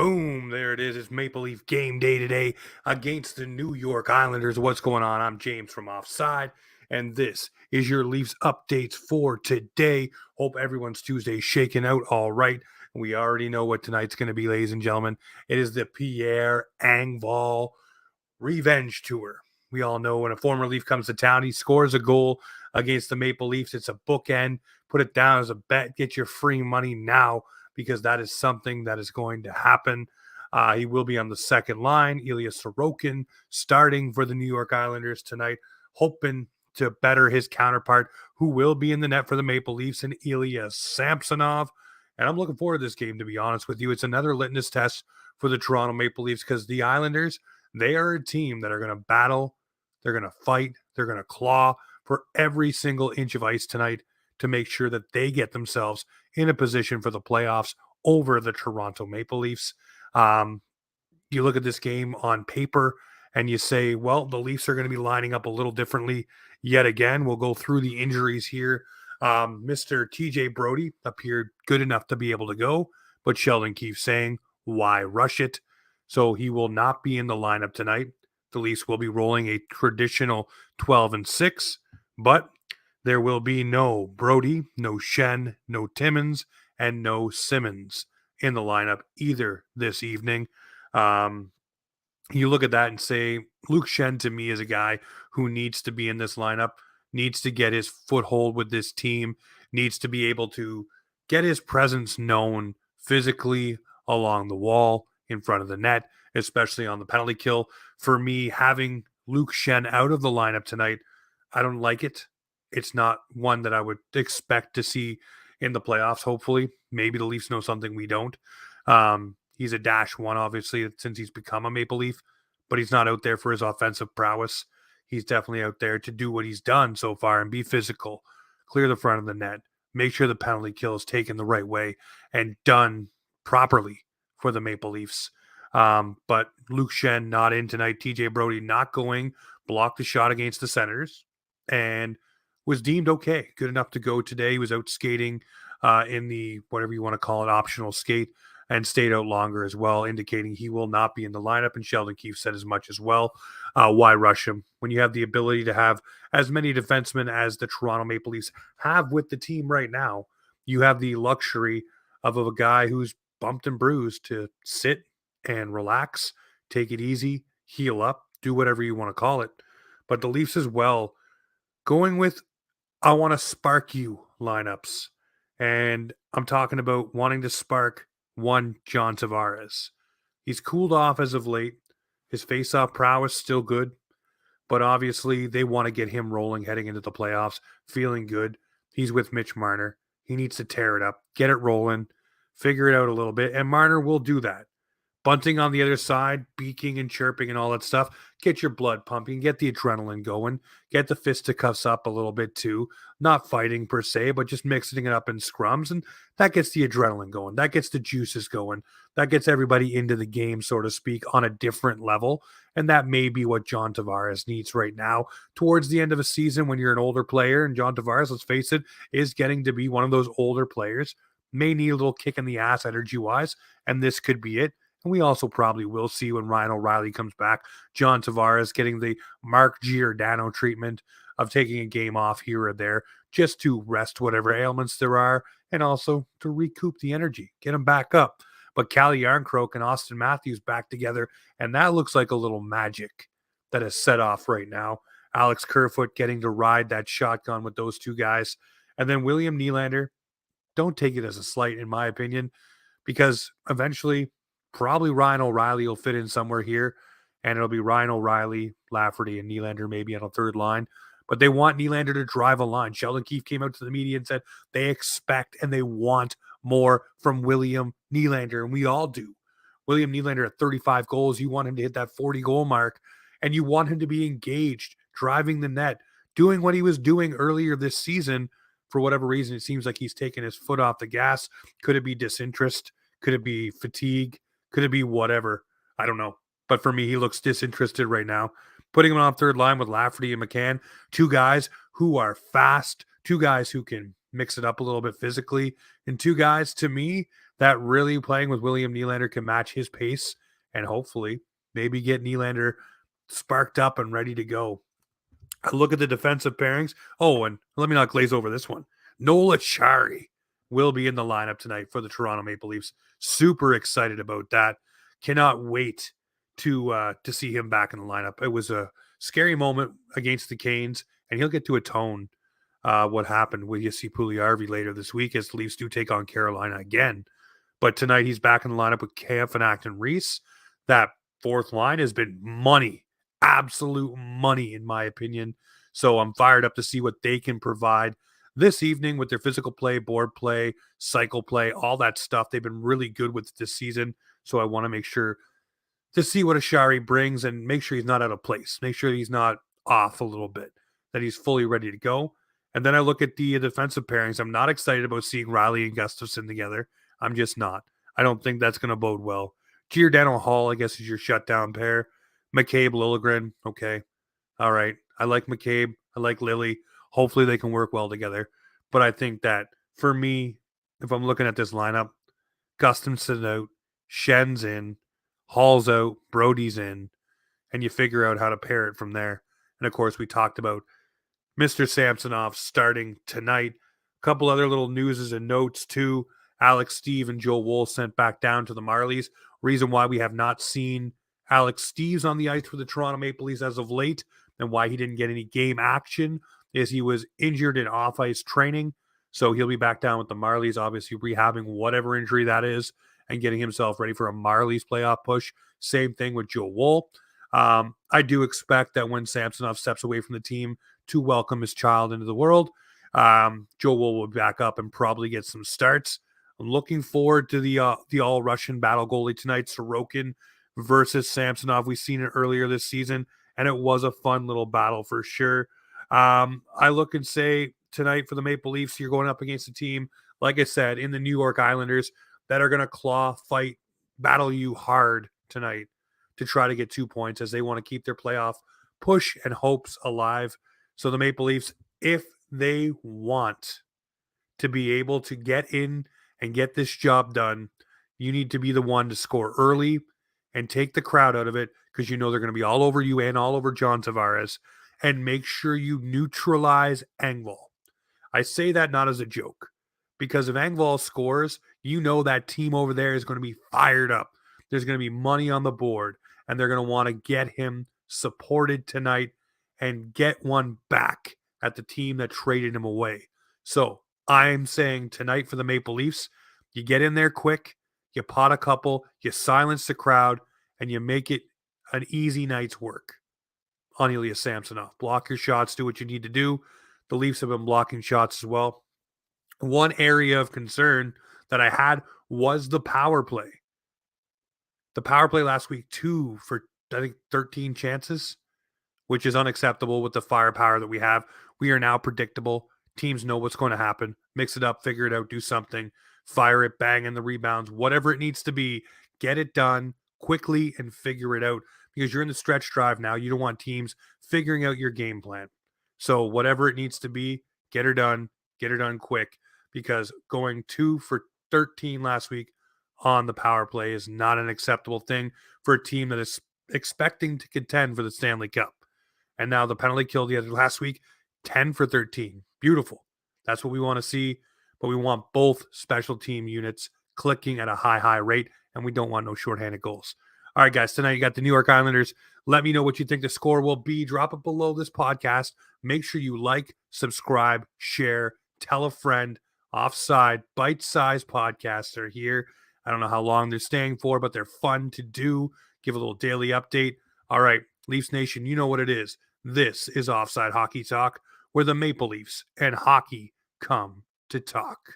Boom, there it is. It's Maple Leaf game day today against the New York Islanders. What's going on? I'm James from Offside, and this is your Leafs updates for today. Hope everyone's Tuesday shaking out all right. We already know what tonight's going to be, ladies and gentlemen. It is the Pierre Engvall Revenge Tour. We all know when a former Leaf comes to town, he scores a goal against the Maple Leafs. It's a bookend. Put it down as a bet. Get your free money now because that is something that is going to happen. He will be on the second line. Ilya Sorokin starting for the New York Islanders tonight, hoping to better his counterpart, who will be in the net for the Maple Leafs, and Ilya Samsonov. And I'm looking forward to this game, to be honest with you. It's another litmus test for the Toronto Maple Leafs because the Islanders, they are a team that are going to battle, they're going to fight, they're going to claw for every single inch of ice tonight to make sure that they get themselves in a position for the playoffs over the Toronto Maple Leafs. You look at this game on paper and you say, well, the Leafs are going to be lining up a little differently yet again. We'll go through the injuries here. Mr. TJ Brody appeared good enough to be able to go, but Sheldon Keefe saying, why rush it? So he will not be in the lineup tonight. The Leafs will be rolling a traditional 12-6, but there will be no Brody, no Schenn, no Timmins, and no Simmons in the lineup either this evening. You look at that and say, Luke Schenn to me is a guy who needs to be in this lineup, needs to get his foothold with this team, needs to be able to get his presence known physically along the wall, in front of the net, especially on the penalty kill. For me, having Luke Schenn out of the lineup tonight, I don't like it. It's not one that I would expect to see in the playoffs, hopefully. Maybe the Leafs know something we don't. He's a -1, obviously, since he's become a Maple Leaf, but he's not out there for his offensive prowess. He's definitely out there to do what he's done so far and be physical, clear the front of the net, make sure the penalty kill is taken the right way and done properly for the Maple Leafs. But Luke Schenn not in tonight. TJ Brody not going, blocked the shot against the Senators, and was deemed okay, good enough to go today. He was out skating in the, whatever you want to call it, optional skate, and stayed out longer as well, indicating he will not be in the lineup. And Sheldon Keefe said as much as well. Why rush him when you have the ability to have as many defensemen as the Toronto Maple Leafs have with the team right now? You have the luxury of a guy who's bumped and bruised to sit and relax, take it easy, heal up, do whatever you want to call it. But the Leafs as well, going with I want to spark you lineups. And I'm talking about wanting to spark one John Tavares. He's cooled off as of late. His face-off prowess still good, but obviously they want to get him rolling heading into the playoffs, feeling good. He's with Mitch Marner. He needs to tear it up, get it rolling, figure it out a little bit, and Marner will do that. Bunting on the other side, beaking and chirping and all that stuff. Get your blood pumping, get the adrenaline going, get the fisticuffs up a little bit too. Not fighting per se, but just mixing it up in scrums. And that gets the adrenaline going. That gets the juices going. That gets everybody into the game, so to speak, on a different level. And that may be what John Tavares needs right now towards the end of a season when you're an older player. And John Tavares, let's face it, is getting to be one of those older players. May need a little kick in the ass energy-wise, and this could be it. And we also probably will see when Ryan O'Reilly comes back, John Tavares getting the Mark Giordano treatment of taking a game off here or there just to rest whatever ailments there are and also to recoup the energy, get him back up. But Calle Yarncroke and Austin Matthews back together, and that looks like a little magic that is set off right now. Alex Kerfoot getting to ride that shotgun with those two guys. And then William Nylander, don't take it as a slight, in my opinion, because eventually probably Ryan O'Reilly will fit in somewhere here, and it'll be Ryan O'Reilly, Lafferty, and Nylander maybe on a third line. But they want Nylander to drive a line. Sheldon Keefe came out to the media and said they expect and they want more from William Nylander, and we all do. William Nylander at 35 goals, you want him to hit that 40-goal mark, and you want him to be engaged, driving the net, doing what he was doing earlier this season. For whatever reason, it seems like he's taken his foot off the gas. Could it be disinterest? Could it be fatigue? Could it be whatever? I don't know. But for me, he looks disinterested right now. Putting him on third line with Lafferty and McCann, two guys who are fast, two guys who can mix it up a little bit physically, and two guys, to me, that really playing with William Nylander can match his pace and hopefully maybe get Nylander sparked up and ready to go. I look at the defensive pairings. Oh, and let me not glaze over this one. Noel Acciari will be in the lineup tonight for the Toronto Maple Leafs. Super excited about that. Cannot wait to see him back in the lineup. It was a scary moment against the Canes, and he'll get to atone what happened with Jussi Puljujarvi later this week as the Leafs do take on Carolina again. But tonight he's back in the lineup with Kampf and Reese. That fourth line has been money, absolute money in my opinion. So I'm fired up to see what they can provide this evening with their physical play, board play, cycle play, all that stuff. They've been really good with this season. So I want to make sure to see what Acciari brings and make sure he's not out of place. Make sure he's not off a little bit, that he's fully ready to go. And then I look at the defensive pairings. I'm not excited about seeing Riley and Gustafsson together. I'm just not. I don't think that's going to bode well. Giordano Hall, I guess, is your shutdown pair. McCabe, Liljegren, okay. All right. I like McCabe. I like Lily. Hopefully they can work well together. But I think that for me, if I'm looking at this lineup, Gustafsson out, Schen's in, Hall's out, Brody's in, and you figure out how to pair it from there. And of course, we talked about Mr. Samsonov starting tonight. A couple other little newses and notes too. Alex Steve and Joe Woll sent back down to the Marlies. Reason why we have not seen Alex Steves on the ice for the Toronto Maple Leafs as of late and why he didn't get any game action is he was injured in off-ice training. So he'll be back down with the Marlies, obviously rehabbing whatever injury that is and getting himself ready for a Marlies playoff push. Same thing with Joe Woll. I do expect that when Samsonov steps away from the team to welcome his child into the world, Joe Woll will back up and probably get some starts. I'm looking forward to the all-Russian battle goalie tonight, Sorokin versus Samsonov. We've seen it earlier this season, and it was a fun little battle for sure. I look and say tonight for the Maple Leafs, you're going up against a team, like I said, in the New York Islanders that are going to claw, fight, battle you hard tonight to try to get 2 points as they want to keep their playoff push and hopes alive. So the Maple Leafs, if they want to be able to get in and get this job done, you need to be the one to score early and take the crowd out of it because you know they're going to be all over you and all over John Tavares, and make sure you neutralize Engvall. I say that not as a joke because if Engvall scores, you know that team over there is going to be fired up. There's going to be money on the board, and they're going to want to get him supported tonight and get one back at the team that traded him away. So I'm saying tonight for the Maple Leafs, you get in there quick, you pot a couple, you silence the crowd, and you make it an easy night's work on Ilya Samsonov. Block your shots, do what you need to do. The Leafs have been blocking shots as well. One area of concern that I had was the power play. The power play last week, 2 for, I think, 13 chances, which is unacceptable with the firepower that we have. We are now predictable. Teams know what's going to happen. Mix it up, figure it out, do something, fire it, bang in the rebounds, whatever it needs to be. Get it done quickly and figure it out because you're in the stretch drive now. You don't want teams figuring out your game plan. So whatever it needs to be, get her done quick because going 2 for 13 last week on the power play is not an acceptable thing for a team that is expecting to contend for the Stanley Cup. And now the penalty kill the other last week, 10 for 13. Beautiful. That's what we want to see. But we want both special team units clicking at a high rate, and we don't want no shorthanded goals. All right, guys, tonight you got the New York Islanders. Let me know what you think the score will be. Drop it below this podcast. Make sure you like, subscribe, share, tell a friend. Offside, bite-sized podcasts are here. I don't know how long they're staying for, but they're fun to do. Give a little daily update. All right, Leafs Nation, you know what it is. This is Offside Hockey Talk, where the Maple Leafs and hockey come to talk.